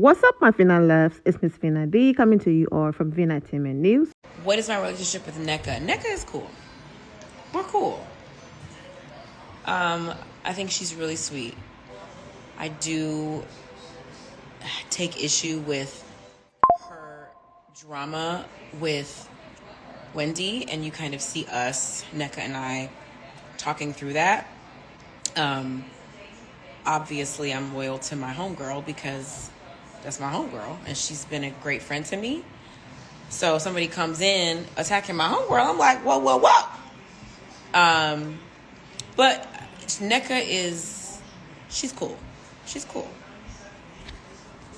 What's up, my Fina loves? It's Miss Fina D coming to you all from Vina Entertainment News. What is my relationship with Nneka? Nneka is cool. We're cool. I think she's really sweet. I do take issue with her drama with Wendy, and you kind of see us, Nneka and I, talking through that. Obviously, I'm loyal to my homegirl because that's my homegirl, and she's been a great friend to me. So if somebody comes in attacking my homegirl, I'm like, whoa, whoa, whoa. But Nneka she's cool. She's cool.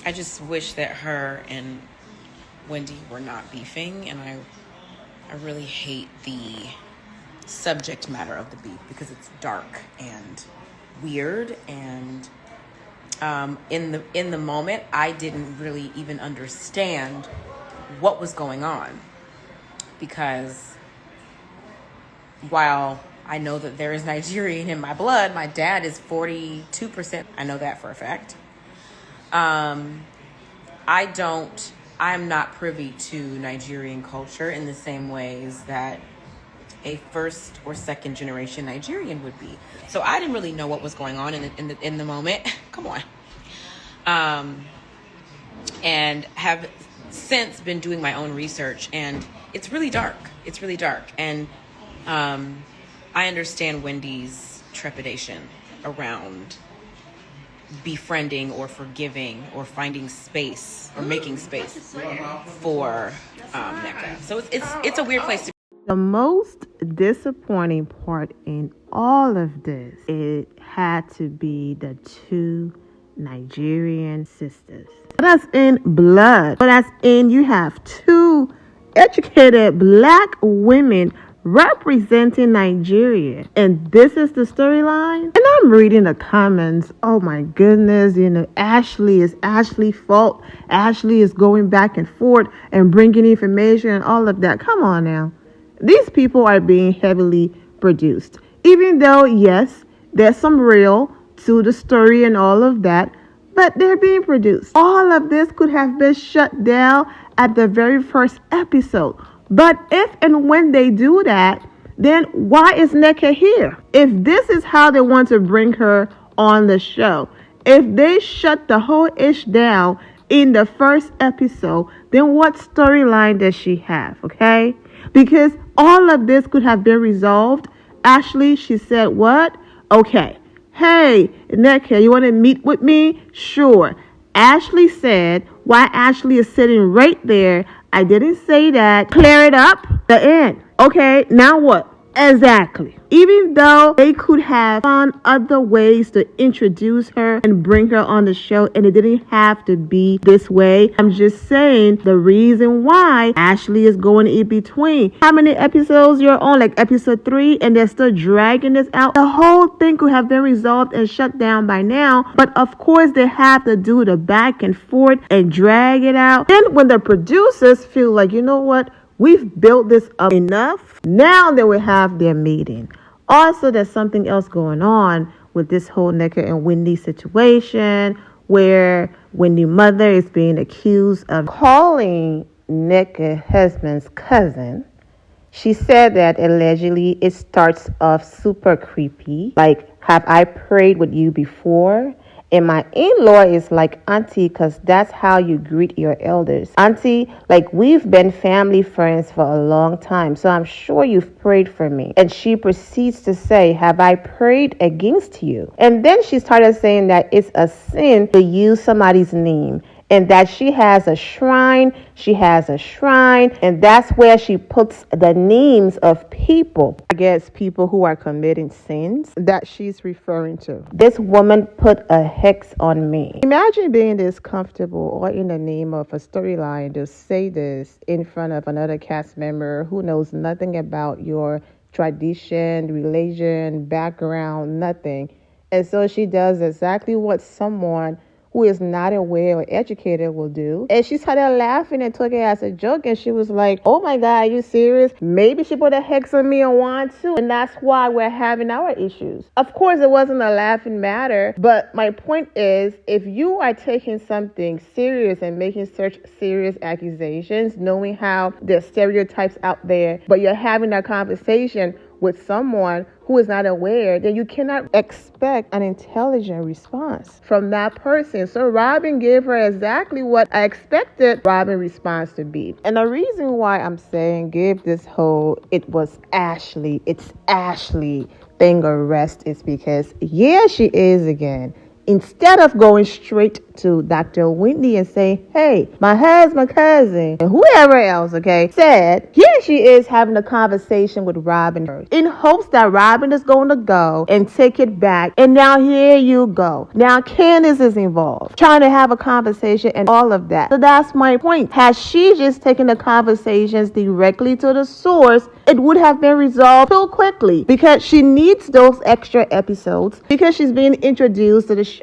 I just wish that her and Wendy were not beefing, and I really hate the subject matter of the beef because it's dark and weird, and in the moment I didn't really even understand what was going on, because while I know that there is Nigerian in my blood, my dad is 42%. I know that for a fact. I'm not privy to Nigerian culture in the same ways that a first or second generation Nigerian would be. So I didn't really know what was going on in the moment. Come on. And have since been doing my own research, and it's really dark. It's really dark. And I understand Wendy's trepidation around befriending or forgiving or finding space or making space for Nneka. So it's a weird place to be. The most disappointing part in all of this, it had to be the two Nigerian sisters. That's in blood. But that's in, you have two educated black women representing Nigeria, and this is the storyline. And I'm reading the comments. Oh my goodness, Ashley's fault. Ashley is going back and forth and bringing information and all of that. Come on now. These people are being heavily produced. Even though, yes, there's some real to the story and all of that, but they're being produced. All of this could have been shut down at the very first episode. But if and when they do that, then why is Nneka here? If this is how they want to bring her on the show, if they shut the whole ish down in the first episode, then what storyline does she have, okay? Because all of this could have been resolved. Ashley, she said what? Okay. Hey, Nneka, you want to meet with me? Sure. Ashley said, why Ashley is sitting right there, I didn't say that. Clear it up. The end. Okay, now what? Exactly. Even though they could have found other ways to introduce her and bring her on the show, and it didn't have to be this way. I'm just saying the reason why Ashley is going in between. How many episodes you're on? Like episode 3, and they're still dragging this out. The whole thing could have been resolved and shut down by now. But of course, they have to do the back and forth and drag it out. Then when the producers feel like, you know what? We've built this up enough. Now they will have their meeting. Also, there's something else going on with this whole Nneka and Wendy situation, where Wendy's mother is being accused of calling Nneka's husband's cousin. She said that allegedly it starts off super creepy. Like, have I prayed with you before? And my in-law is like, auntie, because that's how you greet your elders. Auntie, like, we've been family friends for a long time, so I'm sure you've prayed for me. And she proceeds to say, have I prayed against you? And then she started saying that it's a sin to use somebody's name, and that she has a shrine, and that's where she puts the names of people. I guess people who are committing sins that she's referring to. This woman put a hex on me. Imagine being this comfortable or in the name of a storyline to say this in front of another cast member who knows nothing about your tradition, religion, background, nothing. And so she does exactly what someone who is not aware or educated will do. And she started laughing and took it as a joke. And she was like, oh my God, are you serious? Maybe she put a hex on me and want to. And that's why we're having our issues. Of course, it wasn't a laughing matter. But my point is, if you are taking something serious and making such serious accusations, knowing how there's stereotypes out there, but you're having a conversation with someone who is not aware, then you cannot expect an intelligent response from that person. So Robin gave her exactly what I expected Robin's response to be. And the reason why I'm saying give this whole it's Ashley thing a rest is because, yeah, she is again. Instead of going straight to Dr. Wendy and saying, hey, my husband, cousin, and whoever else, said, here she is having a conversation with Robin in hopes that Robin is going to go and take it back. And now here you go. Now Candiace is involved, trying to have a conversation and all of that. So that's my point. Had she just taken the conversations directly to the source, it would have been resolved so quickly, because she needs those extra episodes because she's being introduced to the show.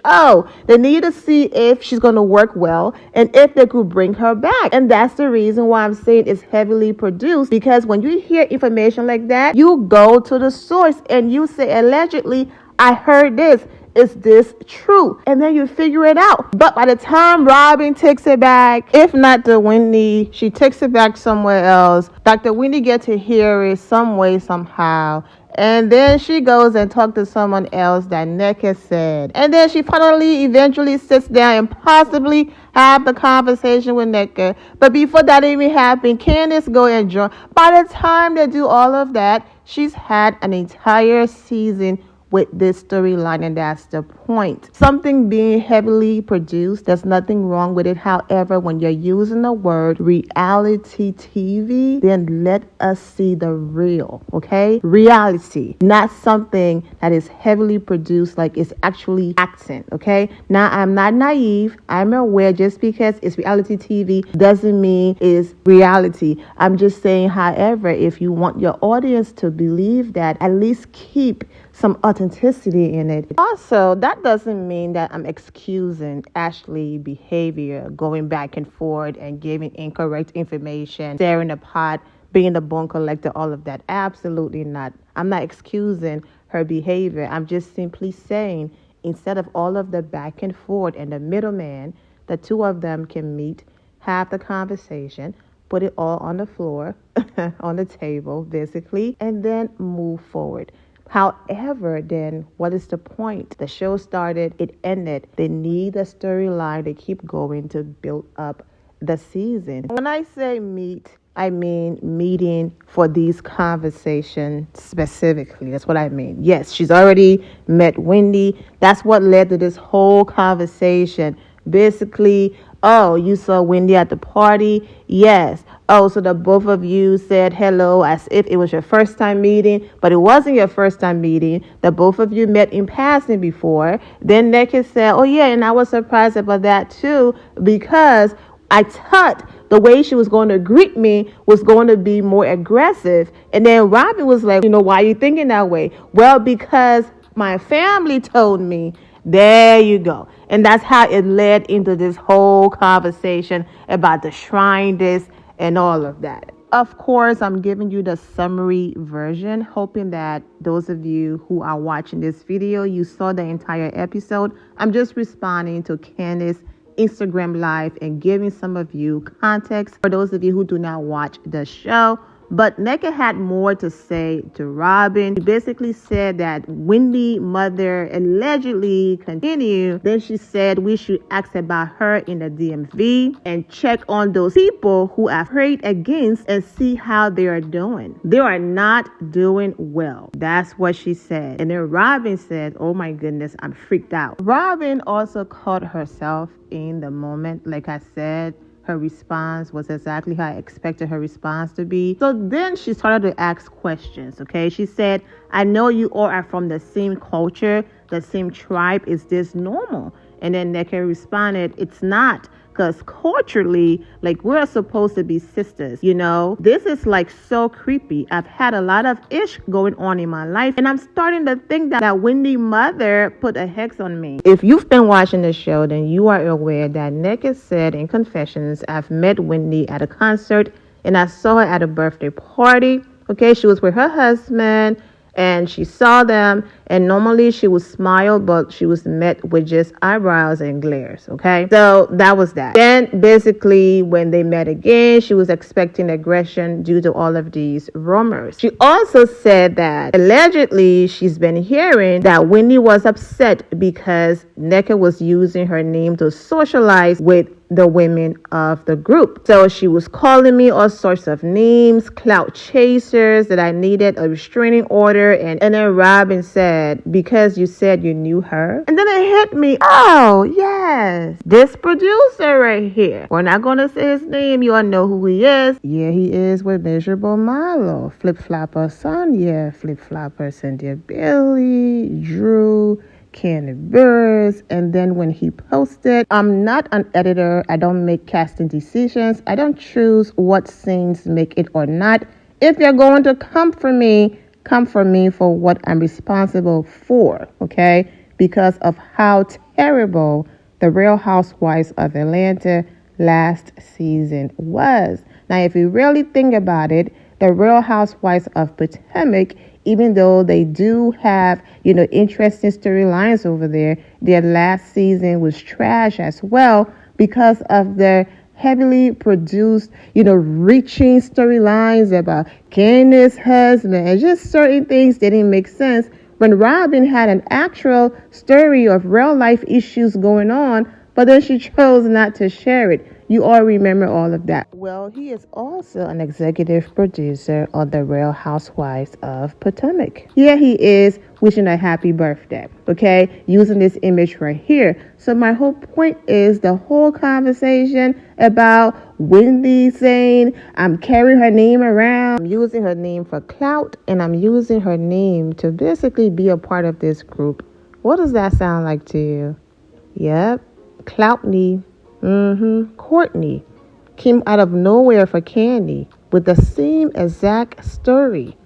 They need to see if she's going to work well and if they could bring her back. And that's the reason why I'm saying it's heavily produced, because when you hear information like that, you go to the source and you say, allegedly, I heard this. Is this true? And then you figure it out. But by the time Robin takes it back, if not to Wendy, she takes it back somewhere else. Dr. Wendy gets to hear it some way, somehow. And then she goes and talks to someone else that Nneka said. And then she finally eventually sits down and possibly have the conversation with Nneka. But before that even happened, Candiace go and join. By the time they do all of that, she's had an entire season with this storyline, and that's the point. Something being heavily produced, there's nothing wrong with it. However, when you're using the word reality TV, then let us see the real, reality, not something that is heavily produced like it's actually acting. Now, I'm not naive. I'm aware just because it's reality TV doesn't mean it's reality. I'm just saying, however, if you want your audience to believe that, at least keep some authenticity in it. Also, that doesn't mean that I'm excusing Ashley's behavior, going back and forth and giving incorrect information, stirring the pot, being the bone collector, all of that. Absolutely not. I'm not excusing her behavior. I'm just simply saying, instead of all of the back and forth and the middleman, the two of them can meet, have the conversation, put it all on the floor, on the table, basically, and then move forward. However, then what is the point? The show started, it ended. They need a storyline to keep going to build up the season. When I say meet, I mean meeting for these conversations specifically. That's what I mean. Yes, she's already met Wendy. That's what led to this whole conversation. Basically, oh, you saw Wendy at the party? Yes. Oh, so the both of you said hello as if it was your first time meeting, but it wasn't your first time meeting. The both of you met in passing before. Then Nneka said, oh yeah, and I was surprised about that too, because I thought the way she was going to greet me was going to be more aggressive. And then Robin was like, why are you thinking that way? Well, because my family told me. There you go. And that's how it led into this whole conversation about the shrine, this and all of that. Of course, I'm giving you the summary version, hoping that those of you who are watching this video, you saw the entire episode. I'm just responding to Candiace's Instagram live and giving some of you context for those of you who do not watch the show. But Nneka had more to say to Robin. She basically said that Wendy's mother allegedly continued. Then she said we should ask about her in the DMV and check on those people who are prayed against and see how they are doing. They are not doing well. That's what she said. And then Robin said, oh my goodness, I'm freaked out. Robin also caught herself in the moment. Like I said, her response was exactly how I expected her response to be. So then she started to ask questions, She said, I know you all are from the same culture, the same tribe. Is this normal? And then Nneka responded, it's not. Because culturally, like, we're supposed to be sisters, you know? This is like so creepy. I've had a lot of ish going on in my life, and I'm starting to think that Wendy mother put a hex on me. If you've been watching the show, then you are aware that Nneka said in Confessions, I've met Wendy at a concert, and I saw her at a birthday party. Okay, she was with her husband, and she saw them, and normally she would smile, but she was met with just eyebrows and glares. Okay, so that was that. Then basically when they met again, she was expecting aggression due to all of these rumors. She also said that allegedly she's been hearing that Wendy was upset because Nneka was using her name to socialize with the women of the group. So she was calling me all sorts of names, clout chasers, that I needed a restraining order. And then Robin said, because you said you knew her. And then it hit me, oh yes, this producer right here. We're not going to say his name. You all know who he is. Yeah, he is with Miserable Milo, Flip Flopper Sonia, Flip Flopper Cynthia Bailey, Drew, Candiace. And then when he posted, I'm not an editor. I don't make casting decisions. I don't choose what scenes make it or not. If you're going to come for me for what I'm responsible for, okay? Because of how terrible the Real Housewives of Atlanta last season was. Now, if you really think about it, the Real Housewives of Potomac, even though they do have, interesting storylines over there, their last season was trash as well because of their heavily produced, reaching storylines about Candiace's husband, and just certain things didn't make sense when Robin had an actual story of real life issues going on, but then she chose not to share it. You all remember all of that. Well, he is also an executive producer of The Real Housewives of Potomac. Yeah, he is, wishing a happy birthday, okay? Using this image right here. So my whole point is the whole conversation about Wendy saying, I'm carrying her name around. I'm using her name for clout, and I'm using her name to basically be a part of this group. What does that sound like to you? Yep, Cloutney. Courtney came out of nowhere for Candy with the same exact story.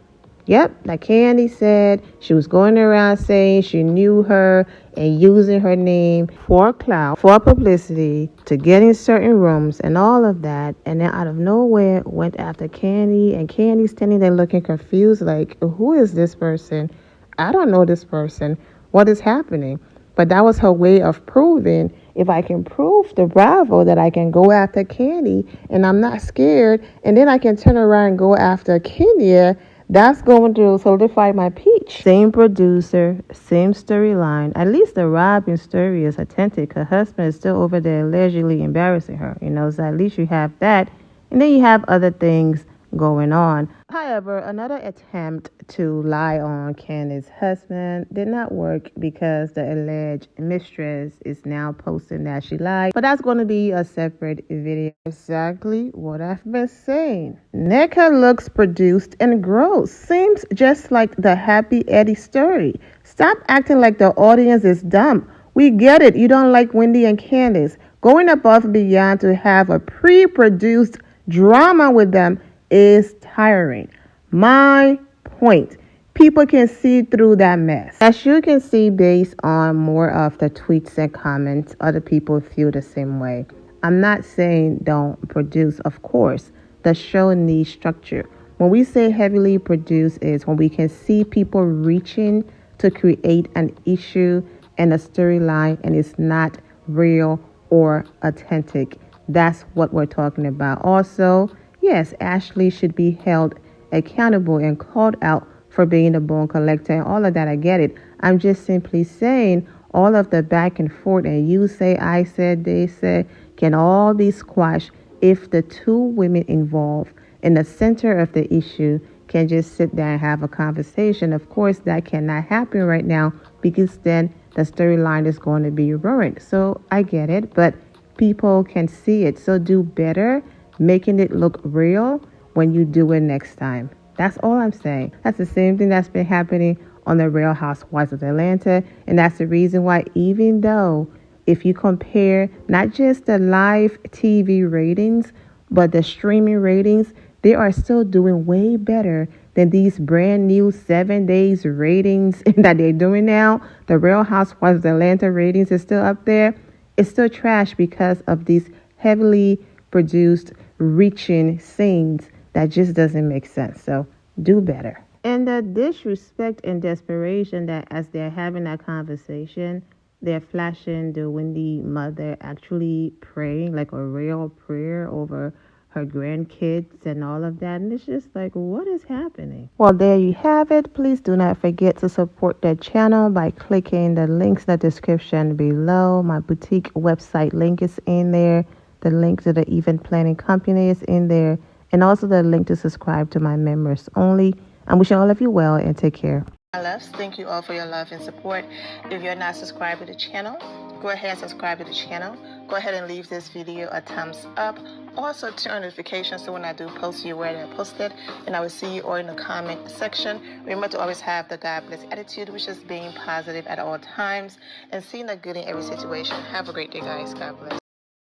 Yep, like Candy said, she was going around saying she knew her and using her name for clout, for publicity, to get in certain rooms and all of that. And then out of nowhere went after Candy, and Candy standing there looking confused like, who is this person? I don't know this person. What is happening? But that was her way of proving, if I can prove to Bravo that I can go after Candy and I'm not scared, and then I can turn around and go after Kenya, that's going to solidify my peach. Same producer, same storyline. At least the Robin story is authentic. Her husband is still over there allegedly embarrassing her, so at least you have that. And then you have other things going on. However, another attempt to lie on Candiace's husband did not work because the alleged mistress is now posting that she lied. But that's going to be a separate video. Exactly what I've been saying. Nneka looks produced and gross. Seems just like the Happy Eddie story. Stop acting like the audience is dumb. We get it. You don't like Wendy and Candiace. Going above and beyond to have a pre-produced drama with them is tiring. My point. People can see through that mess. As you can see, based on more of the tweets and comments, other people feel the same way. I'm not saying don't produce, of course. The show needs structure. When we say heavily produced is when we can see people reaching to create an issue and a storyline, and it's not real or authentic. That's what we're talking about. Also, yes, Ashley should be held accountable and called out for being a bone collector and all of that. I get it. I'm just simply saying all of the back and forth and you say, I said, they said can all be squashed if the two women involved in the center of the issue can just sit down and have a conversation. Of course, that cannot happen right now because then the storyline is going to be ruined. So I get it, but people can see it. So do better making it look real when you do it next time. That's all I'm saying. That's the same thing that's been happening on the Real Housewives of Atlanta. And that's the reason why, even though if you compare not just the live TV ratings, but the streaming ratings, they are still doing way better than these brand new 7 days ratings that they're doing now. The Real Housewives of Atlanta ratings is still up there. It's still trash because of these heavily produced, reaching scenes that just doesn't make sense. So do better. And the disrespect and desperation that as they're having that conversation, they're flashing the Wendy mother actually praying like a real prayer over her grandkids and all of that. And it's just like, what is happening? Well, there you have it. Please do not forget to support the channel by clicking the links in the description below. My boutique website link is in there. The link to the event planning company is in there. And also the link to subscribe to my members only. I'm wishing all of you well and take care. My loves, thank you all for your love and support. If you're not subscribed to the channel, go ahead and subscribe to the channel. Go ahead and leave this video a thumbs up. Also turn on notifications so when I do post, you're aware that I posted. And I will see you all in the comment section. Remember to always have the God bless attitude, which is being positive at all times and seeing the good in every situation. Have a great day, guys. God bless.